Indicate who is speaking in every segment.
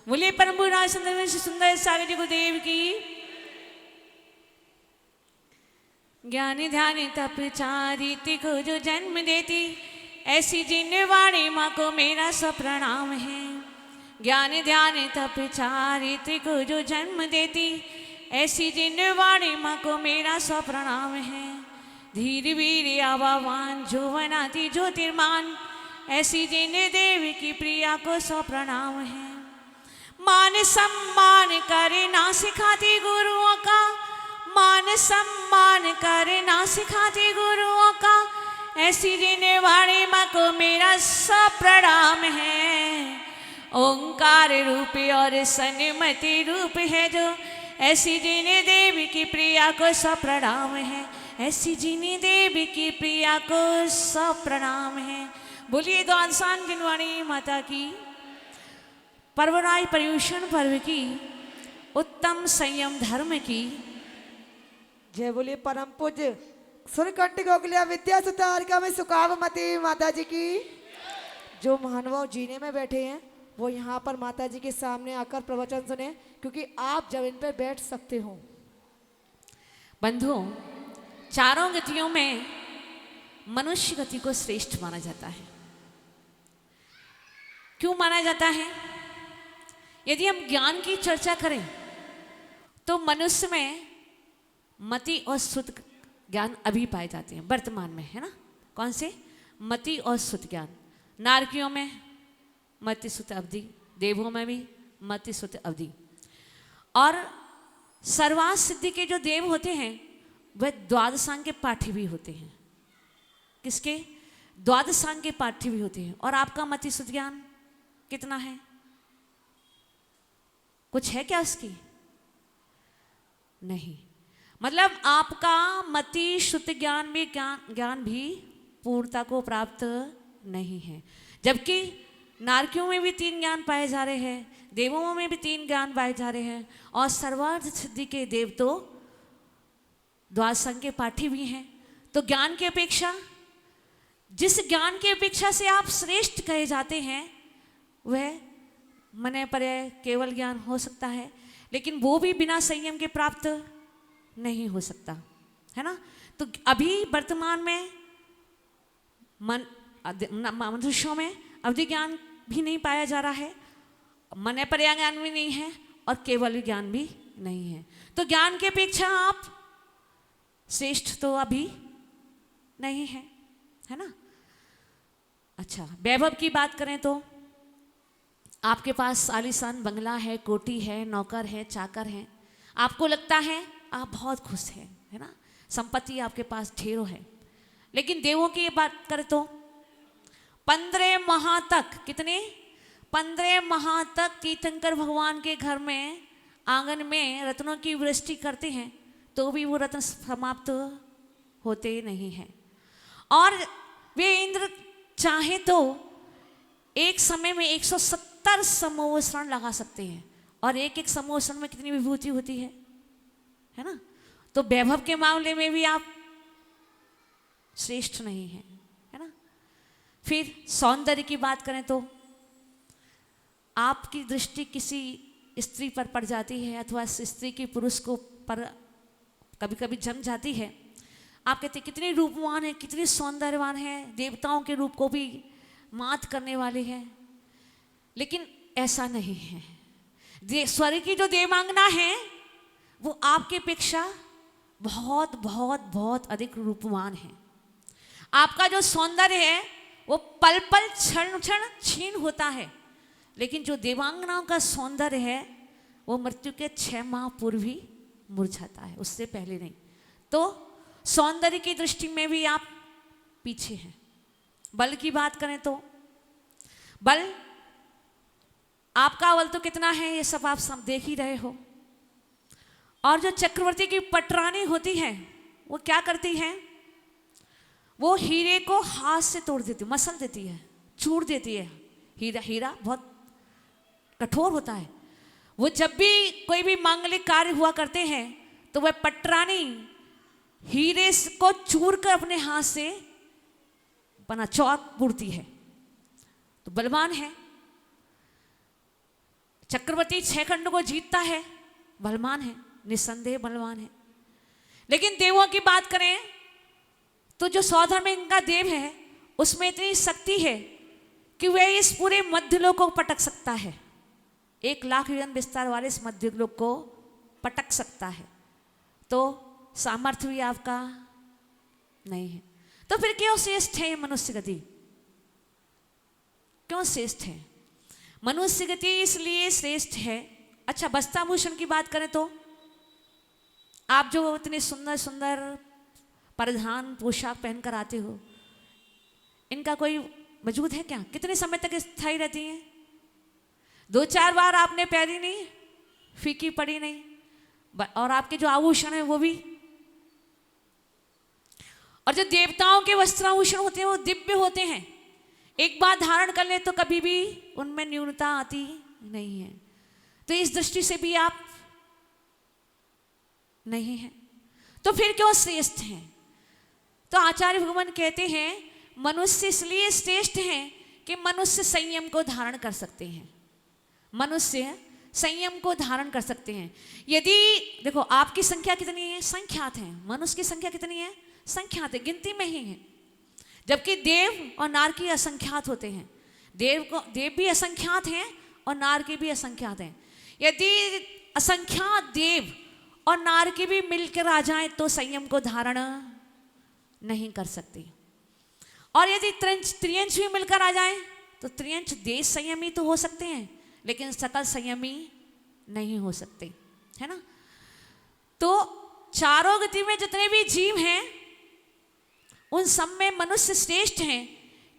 Speaker 1: बोले परम पूर्ण सुंदर सुंदर सागर जी गुरुदेव की। ज्ञान ध्यान तप चारित्र को जो जन्म देती, ऐसी जिनवाणी माँ को मेरा सप्रणाम है। ज्ञान ध्यान तप चारित्र को जो जन्म देती, ऐसी जिनवाणी माँ को मेरा सप्रणाम है। धीर वीर आवावान जो बनाती ज्योतिर्मान, ऐसी जिन देवी की प्रिया को सप्रणाम है। मान सम्मान करना सिखाती गुरुओं का, मान सम्मान करना सिखाती गुरुओं का, ऐसी जिन्हें वाणी माँ को मेरा सप्रणाम है। ओंकार रूप और सन्मति रूप है जो, ऐसी जिन्हें देवी की प्रिया को सप्रणाम है। ऐसी जिन्हें देवी की प्रिया को सप्रणाम है। बोलिए द्वादशान जिनवाणी माता की। पर्वराय पर्यूषण पर्व की, उत्तम संयम धर्म की
Speaker 2: जय। बोलिए परम पूज्य सुरकंठ गोगलिया विद्या सुतारिका में सुकावमती माता जी की। जो महानुभाव जीने में बैठे हैं वो यहाँ पर माता जी के सामने आकर प्रवचन सुने, क्योंकि आप जब इन पर बैठ सकते हो।
Speaker 1: बंधुओं, चारों गतियों में मनुष्य गति को श्रेष्ठ माना जाता है। क्यों माना जाता है? यदि हम ज्ञान की चर्चा करें तो मनुष्य में मति और श्रुत ज्ञान अभी पाए जाते हैं वर्तमान में, है ना। कौन से? मति और श्रुत ज्ञान। नारकियों में मति श्रुत अवधि, देवों में भी मति श्रुत अवधि। और सर्वार्थ सिद्धि के जो देव होते हैं वह द्वादशांग के पाठी भी होते हैं। किसके? द्वादशांग के पाठी भी होते हैं। और आपका मति श्रुत ज्ञान कितना है? कुछ है क्या उसकी? नहीं। मतलब आपका मति श्रुत ज्ञान में ज्ञान भी पूर्णता को प्राप्त नहीं है। जबकि नारकियों में भी 3 ज्ञान पाए जा रहे हैं, देवों में भी 3 ज्ञान पाए जा रहे हैं, और सर्वार्थ सिद्धि के देव तो द्वादशांग के पाठी भी हैं। तो ज्ञान की अपेक्षा, जिस ज्ञान की अपेक्षा से आप श्रेष्ठ कहे जाते हैं वह मने पर्याय केवल ज्ञान हो सकता है, लेकिन वो भी बिना संयम के प्राप्त नहीं हो सकता, है ना। तो अभी वर्तमान में मनुष्यों में अवधि ज्ञान भी नहीं पाया जा रहा है, मने पर्याय ज्ञान भी नहीं है, और केवल ज्ञान भी नहीं है। तो ज्ञान की अपेक्षा आप श्रेष्ठ तो अभी नहीं है ना। अच्छा, वैभव की बात करें तो आपके पास आलीशान बंगला है, कोठी है, नौकर है, चाकर है, आपको लगता है आप बहुत खुश हैं, है ना। संपत्ति आपके पास ढेरों है। लेकिन देवों की बात करें तो 15 माह तक, कितने? 15 माह तक तीर्थंकर भगवान के घर में आंगन में रत्नों की वृष्टि करते हैं तो भी वो रत्न समाप्त होते नहीं हैं। और वे इंद्र चाहे तो एक समय में 170 समोवसरण लगा सकते हैं, और एक एक समोवसरण में कितनी विभूति होती है ना। तो वैभव के मामले में भी आप श्रेष्ठ नहीं हैं, है ना। फिर सौंदर्य की बात करें तो आपकी दृष्टि किसी स्त्री पर पड़ जाती है, अथवा स्त्री की पुरुष को पर कभी कभी जम जाती है। आप कहते कितने रूपवान है, कितने सौंदर्यवान है, देवताओं के रूप को भी मात करने वाले हैं। लेकिन ऐसा नहीं है। स्वर्ग की जो देवांगना है वो आपके अपेक्षा बहुत बहुत बहुत अधिक रूपवान है। आपका जो सौंदर्य है वो पल पल क्षण क्षण क्षीण होता है, लेकिन जो देवांगनाओं का सौंदर्य है वो मृत्यु के 6 माह पूर्व ही मुरझाता है, उससे पहले नहीं। तो सौंदर्य की दृष्टि में भी आप पीछे हैं। बल की बात करें तो बल, आपका बल तो कितना है ये सब आप सब देख ही रहे हो। और जो चक्रवर्ती की पटरानी होती है वो क्या करती है? वो हीरे को हाथ से तोड़ देती, मसल देती है, चूर देती है। हीरा बहुत कठोर होता है। वो जब भी कोई भी मांगलिक कार्य हुआ करते हैं तो वह पटरानी हीरे को चूर कर अपने हाथ से बना चौक पूरती है। तो बलवान है। चक्रवर्ती 6 खंड को जीतता है, बलवान है, निस्संदेह बलवान है। लेकिन देवों की बात करें तो जो सौधर्म इनका देव है उसमें इतनी शक्ति है कि वह इस पूरे मध्यलोक को पटक सकता है। 1 लाख योजन विस्तार वाले इस मध्यलोक को पटक सकता है। तो सामर्थ्य भी आपका नहीं है। तो फिर क्यों श्रेष्ठ है मनुष्य गति? क्यों श्रेष्ठ है मनुष्य गति? इसलिए श्रेष्ठ है। अच्छा, वस्त्राभूषण की बात करें तो आप जो इतने सुंदर सुंदर परिधान पोशाक पहनकर आते हो, इनका कोई वजूद है क्या? कितने समय तक स्थायी रहती हैं? 2-4 बार आपने पहनी नहीं, फीकी पड़ी नहीं। और आपके जो आभूषण है वो भी, और जो देवताओं के वस्त्राभूषण होते हैं वो दिव्य होते हैं। एक बार धारण कर ले तो कभी भी उनमें न्यूनता आती नहीं है। तो इस दृष्टि से भी आप नहीं हैं। तो फिर क्यों श्रेष्ठ हैं? तो आचार्य भगवान कहते हैं मनुष्य इसलिए श्रेष्ठ हैं कि मनुष्य संयम को धारण कर सकते हैं। मनुष्य संयम को धारण कर सकते हैं। यदि देखो आपकी संख्या कितनी है? संख्यात है। मनुष्य की संख्या कितनी है? संख्यात है, गिनती में ही है। जबकि देव और नार की असंख्यात होते हैं। देव भी असंख्यात हैं और नार के भी असंख्यात हैं। यदि असंख्यात देव और नार के भी मिलकर आ जाएं तो संयम को धारण नहीं कर सकते। और यदि त्रियंश भी मिलकर आ जाएं तो त्रियंश देश संयमी तो हो सकते हैं लेकिन सकल संयमी नहीं हो सकते, है ना। तो चारों गति में जितने भी जीव हैं उन सब में मनुष्य श्रेष्ठ हैं,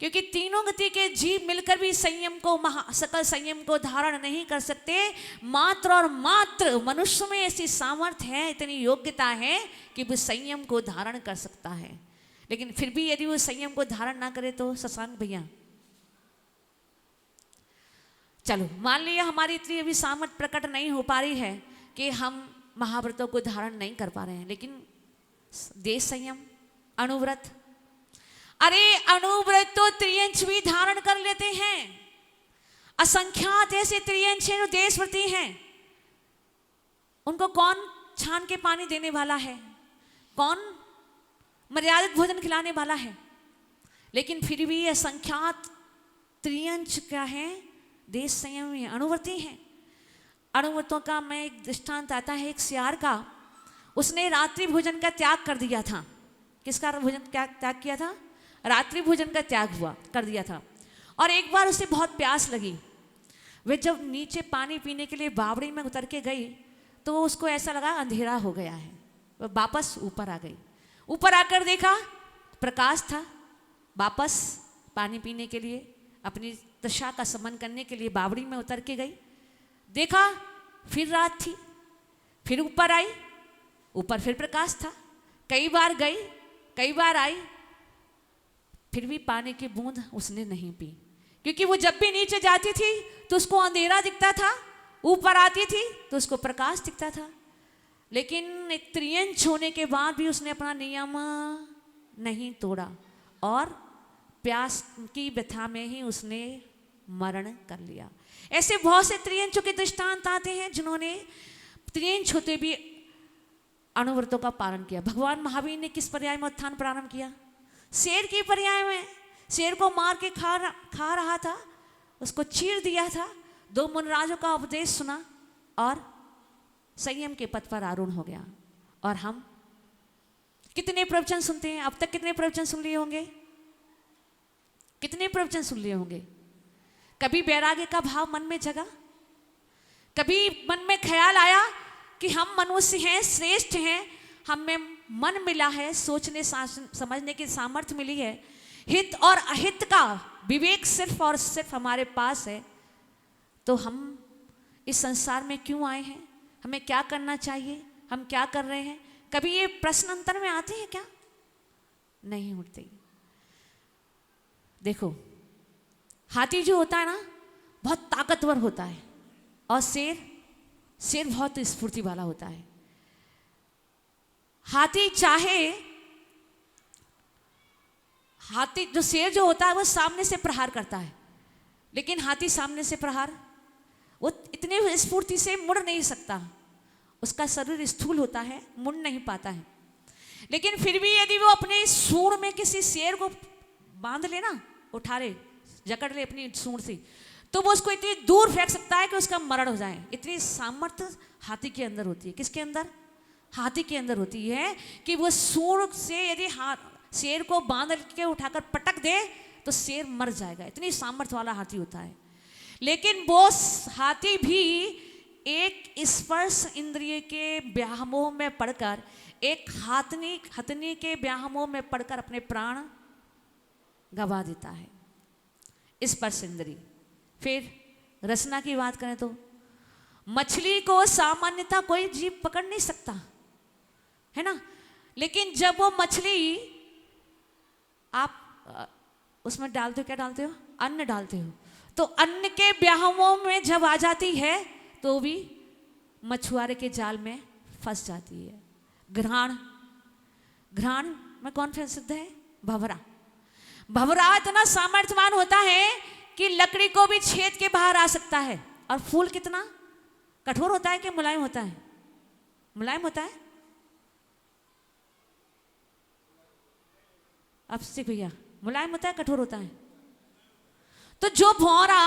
Speaker 1: क्योंकि तीनों गति के जीव मिलकर भी संयम को सकल संयम को धारण नहीं कर सकते। मात्र और मात्र मनुष्य में ऐसी सामर्थ्य है, इतनी योग्यता है कि वो संयम को धारण कर सकता है। लेकिन फिर भी यदि वो संयम को धारण ना करे तो शशांक भैया, चलो मान लिया हमारी इतनी अभी सामर्थ्य प्रकट नहीं हो पा रही है कि हम महाव्रतों को धारण नहीं कर पा रहे हैं, लेकिन देश संयम, अनुव्रत, अरे अनुव्रत तो त्रियंश भी धारण कर लेते हैं। असंख्यात ऐसे त्रियंश हैं जो देशव्रती हैं, उनको कौन छान के पानी देने वाला है? कौन मर्यादित भोजन खिलाने वाला है? लेकिन फिर भी असंख्यात त्रियंश क्या है? देश संयमी है, अनुवर्ती हैं। अनुव्रतों का मैं एक दृष्टांत आता है एक सियार का। उसने रात्रि भोजन का त्याग कर दिया था। किसका भोजन त्याग किया था? रात्रि भोजन का त्याग कर दिया था। और एक बार उसे बहुत प्यास लगी। वे जब नीचे पानी पीने के लिए बावड़ी में उतर के गई तो उसको ऐसा लगा अंधेरा हो गया है। वह वापस ऊपर आ गई। ऊपर आकर देखा प्रकाश था। वापस पानी पीने के लिए, अपनी तृषा का शमन करने के लिए बावड़ी में उतर के गई। देखा फिर रात थी। फिर ऊपर आई, ऊपर फिर प्रकाश था। कई बार गई, कई बार आई, फिर भी पानी की बूंद उसने नहीं पी, क्योंकि वो जब भी नीचे जाती थी तो उसको अंधेरा दिखता था, ऊपर आती थी तो उसको प्रकाश दिखता था। लेकिन एक त्रियंश होने के बाद भी उसने अपना नियम नहीं तोड़ा और प्यास की व्यथा में ही उसने मरण कर लिया। ऐसे बहुत से त्रियंशों के दृष्टांत आते हैं जिन्होंने त्रियंश होते भी अनुव्रतों का पालन किया। भगवान महावीर ने किस पर्याय में उत्थान प्रारंभ किया? शेर के पर्याय में। शेर को मार के खा रहा था, उसको चीर दिया था। 2 मुनराजों का उपदेश सुना और संयम के पथ पर आरूढ़ हो गया। और हम कितने प्रवचन सुनते हैं? अब तक कितने प्रवचन सुन लिए होंगे? कितने प्रवचन सुन लिए होंगे? कभी वैराग्य का भाव मन में जगा? कभी मन में ख्याल आया कि हम मनुष्य हैं, श्रेष्ठ हैं, हमें मन मिला है, सोचने समझने की सामर्थ्य मिली है, हित और अहित का विवेक सिर्फ और सिर्फ हमारे पास है, तो हम इस संसार में क्यों आए हैं? हमें क्या करना चाहिए? हम क्या कर रहे हैं? कभी ये प्रश्न अंतर में आते हैं क्या? नहीं उठते। देखो, हाथी जो होता है ना बहुत ताकतवर होता है, और शेर बहुत स्फूर्ति वाला होता है। हाथी जो शेर जो होता है वो सामने से प्रहार करता है, लेकिन हाथी सामने से प्रहार वो इतने स्फूर्ति से मुड़ नहीं सकता, उसका शरीर स्थूल होता है, मुड़ नहीं पाता है। लेकिन फिर भी यदि वो अपने सूंड में किसी शेर को बांध लेना, उठा ले, जकड़ ले अपनी सूंड से, तो वो उसको इतनी दूर फेंक सकता है कि उसका मरण हो जाए। इतनी सामर्थ्य हाथी के अंदर होती है। किसके अंदर? हाथी के अंदर होती है कि वो सूंड से यदि शेर को बांध के उठाकर पटक दे तो शेर मर जाएगा। इतनी सामर्थ्य वाला हाथी होता है। लेकिन वो हाथी भी एक स्पर्श इंद्रिय के व्यामोह में पड़कर, एक हथनी के व्यामोह में पड़कर अपने प्राण गवा देता है, स्पर्श इंद्रिय। फिर रचना की बात करें तो मछली को सामान्यतः कोई जीव पकड़ नहीं सकता है ना, लेकिन जब वो मछली आप उसमें डालते हो, क्या डालते हो? अन्न डालते हो, तो अन्न के व्यामोह में जब आ जाती है तो भी मछुआरे के जाल में फंस जाती है। घ्राण में कौन प्रसिद्ध है? भंवरा। भंवरा इतना सामर्थ्यवान होता है कि लकड़ी को भी छेद के बाहर आ सकता है। और फूल कितना कठोर होता है कि मुलायम होता है? मुलायम होता है। अब से भैया, मुलायम होता है कठोर होता है? तो जो भौरा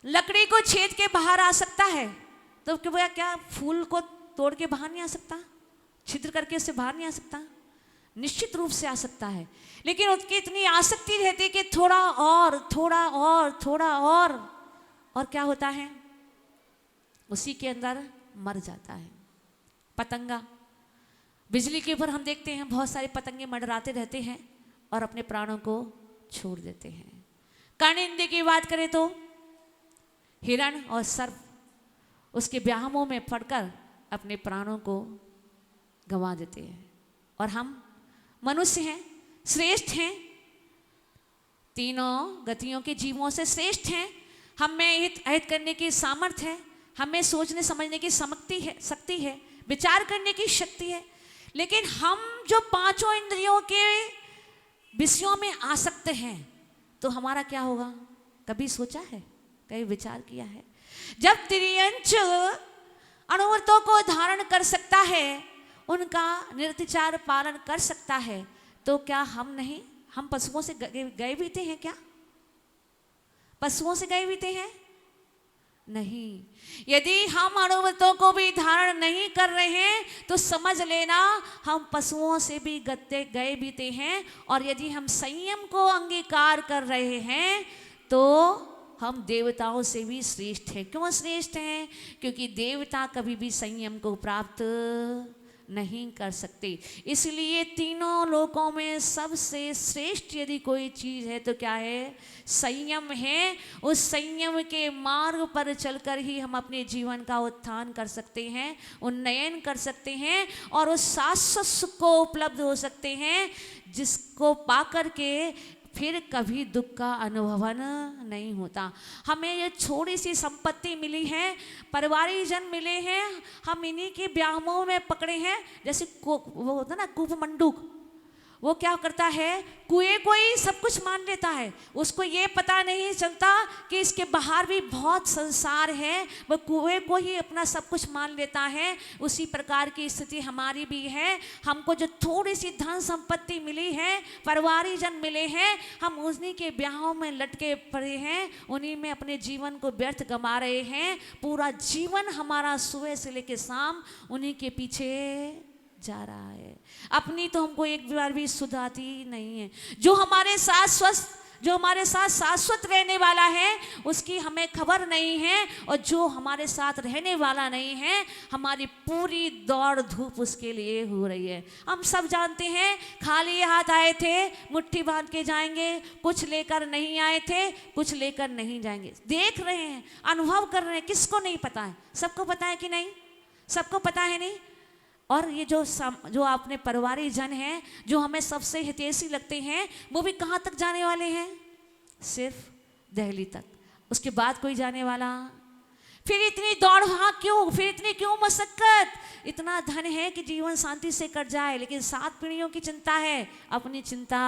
Speaker 1: लकड़ी को छेद के बाहर आ सकता है, तो भैया क्या फूल को तोड़ के बाहर नहीं आ सकता? छिद्र करके उससे बाहर नहीं आ सकता? निश्चित रूप से आ सकता है। लेकिन उसकी इतनी आसक्ति रहती है कि थोड़ा और थोड़ा और थोड़ा और क्या होता है? उसी के अंदर मर जाता है। पतंगा, बिजली के ऊपर हम देखते हैं बहुत सारे पतंगे मंडराते रहते हैं और अपने प्राणों को छोड़ देते हैं। कर्णेंद्र की बात करें तो हिरण और सर्प उसके व्यामोह में पड़कर अपने प्राणों को गंवा देते हैं। और हम मनुष्य हैं, श्रेष्ठ हैं, तीनों गतियों के जीवों से श्रेष्ठ हैं। हम में हित अहित करने की सामर्थ्य है, हमें सोचने समझने की शक्ति है, विचार करने की शक्ति है। लेकिन हम जो पांचों इंद्रियों के विषयों में आसक्त हैं, तो हमारा क्या होगा? कभी सोचा है? कभी विचार किया है? जब त्रियंच अनुवर्तों को धारण कर सकता है, उनका निर्विचार पालन कर सकता है, तो क्या हम नहीं? हम पशुओं से गए बीते हैं क्या? पशुओं से गए बीते हैं? नहीं। यदि हम अनुवर्तों को भी धारण नहीं कर रहे हैं तो समझ लेना हम पशुओं से भी गए बीते हैं। और यदि हम संयम को अंगीकार कर रहे हैं तो हम देवताओं से भी श्रेष्ठ हैं। क्यों श्रेष्ठ हैं? क्योंकि देवता कभी भी संयम को प्राप्त नहीं कर सकते। इसलिए तीनों लोकों में सबसे श्रेष्ठ यदि कोई चीज़ है तो क्या है? संयम है। उस संयम के मार्ग पर चलकर ही हम अपने जीवन का उत्थान कर सकते हैं, उन्नयन कर सकते हैं और उस शाश्वत सुख को उपलब्ध हो सकते हैं, जिसको पाकर के फिर कभी दुख का अनुभवन नहीं होता। हमें ये छोटी सी संपत्ति मिली है, परिवारीजन मिले हैं, हम इन्हीं के व्यामोह में पकड़े हैं। जैसे वो होता ना कूप मंडूक, वो क्या करता है? कुएं को ही सब कुछ मान लेता है, उसको ये पता नहीं चलता कि इसके बाहर भी बहुत संसार है। वो कुएं को ही अपना सब कुछ मान लेता है। उसी प्रकार की स्थिति हमारी भी है। हमको जो थोड़ी सी धन संपत्ति मिली है, परिवारीजन मिले हैं, हम उन्हीं के ब्याहों में लटके पड़े हैं, उन्हीं में अपने जीवन को व्यर्थ गंवा रहे हैं। पूरा जीवन हमारा सुबह से लेकर शाम उन्हीं के पीछे जा रहा है। अपनी तो हमको एक बार भी सुध आती नहीं है। जो हमारे साथ शाश्वत रहने वाला है उसकी हमें खबर नहीं है, और जो हमारे साथ रहने वाला नहीं है हमारी पूरी दौड़ धूप उसके लिए हो रही है। हम सब जानते हैं, खाली हाथ आए थे मुट्ठी बांध के जाएंगे, कुछ लेकर नहीं आए थे, कुछ लेकर नहीं जाएंगे। देख रहे हैं, अनुभव कर रहे हैं। किसको नहीं पता है? सबको पता है कि नहीं? सबको पता है नहीं? और ये जो अपने परिवारी जन हैं, जो हमें सबसे हितैषी लगते हैं, वो भी कहाँ तक जाने वाले हैं? सिर्फ दिल्ली तक। उसके बाद कोई जाने वाला? फिर इतनी दौड़ हाँ क्यों? फिर इतनी क्यों मशक्कत? इतना धन है कि जीवन शांति से कट जाए, लेकिन 7 पीढ़ियों की चिंता है, अपनी चिंता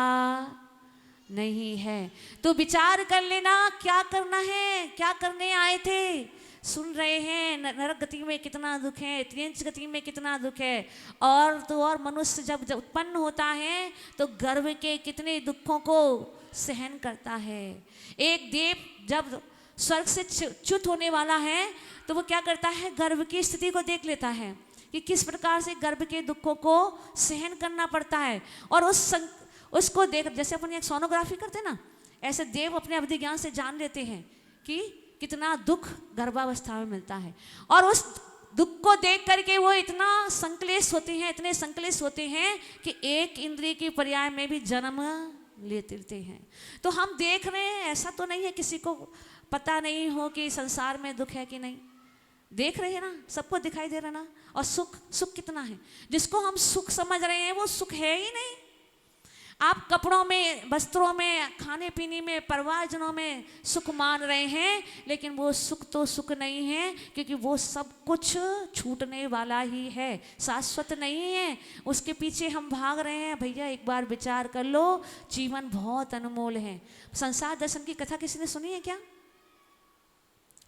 Speaker 1: नहीं है। तो विचार कर लेना क्या करना है, क्या करने आए थे। सुन रहे हैं नरक गति में कितना दुख है, त्रियंच गति में कितना दुख है। और तो और मनुष्य जब उत्पन्न होता है तो गर्भ के कितने दुखों को सहन करता है। एक देव जब स्वर्ग से च्युत होने वाला है तो वो क्या करता है, गर्भ की स्थिति को देख लेता है कि किस प्रकार से गर्भ के दुखों को सहन करना पड़ता है। और उसको देख, जैसे अपन एक सोनोग्राफी करते हैं ना, ऐसे देव अपने अवधि ज्ञान से जान लेते हैं कि कितना दुख गर्भावस्था में मिलता है। और उस दुख को देख करके वो इतना संकलेश होते हैं, इतने संकलेश होते हैं कि एक इंद्रिय की पर्याय में भी जन्म लेते हैं। तो हम देख रहे हैं, ऐसा तो नहीं है किसी को पता नहीं हो कि संसार में दुख है कि नहीं। देख रहे हैं ना, सबको दिखाई दे रहा ना। और सुख कितना है, जिसको हम सुख समझ रहे हैं वो सुख है ही नहीं। आप कपड़ों में, वस्त्रों में, खाने पीने में, परिवारजनों में सुख मान रहे हैं, लेकिन वो सुख तो सुख नहीं है, क्योंकि वो सब कुछ छूटने वाला ही है, शाश्वत नहीं है। उसके पीछे हम भाग रहे हैं। भैया एक बार विचार कर लो, जीवन बहुत अनमोल है। संसार दर्शन की कथा किसी ने सुनी है क्या?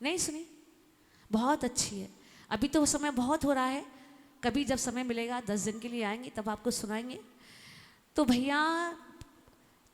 Speaker 1: नहीं सुनी? बहुत अच्छी है। अभी तो समय बहुत हो रहा है, कभी जब समय मिलेगा 10 दिन के लिए आएंगे तब आपको सुनाएंगे। तो भैया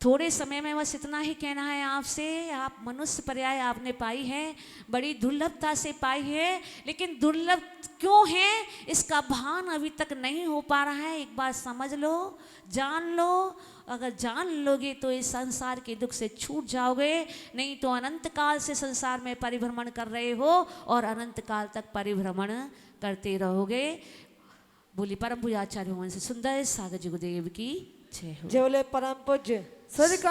Speaker 1: थोड़े समय में बस इतना ही कहना है आपसे। आप मनुष्य पर्याय आपने पाई है, बड़ी दुर्लभता से पाई है, लेकिन दुर्लभ क्यों है इसका भान अभी तक नहीं हो पा रहा है। एक बार समझ लो, जान लो। अगर जान लोगे तो इस संसार के दुख से छूट जाओगे, नहीं तो अनंत काल से संसार में परिभ्रमण कर रहे हो और अनंत काल तक परिभ्रमण करते रहोगे। बोली परम पूज्य आचार्य भगवान से सुंदर सागर जी गुरुदेव की जय हो।
Speaker 2: जय बोले परम पूज्य सूर्यकांत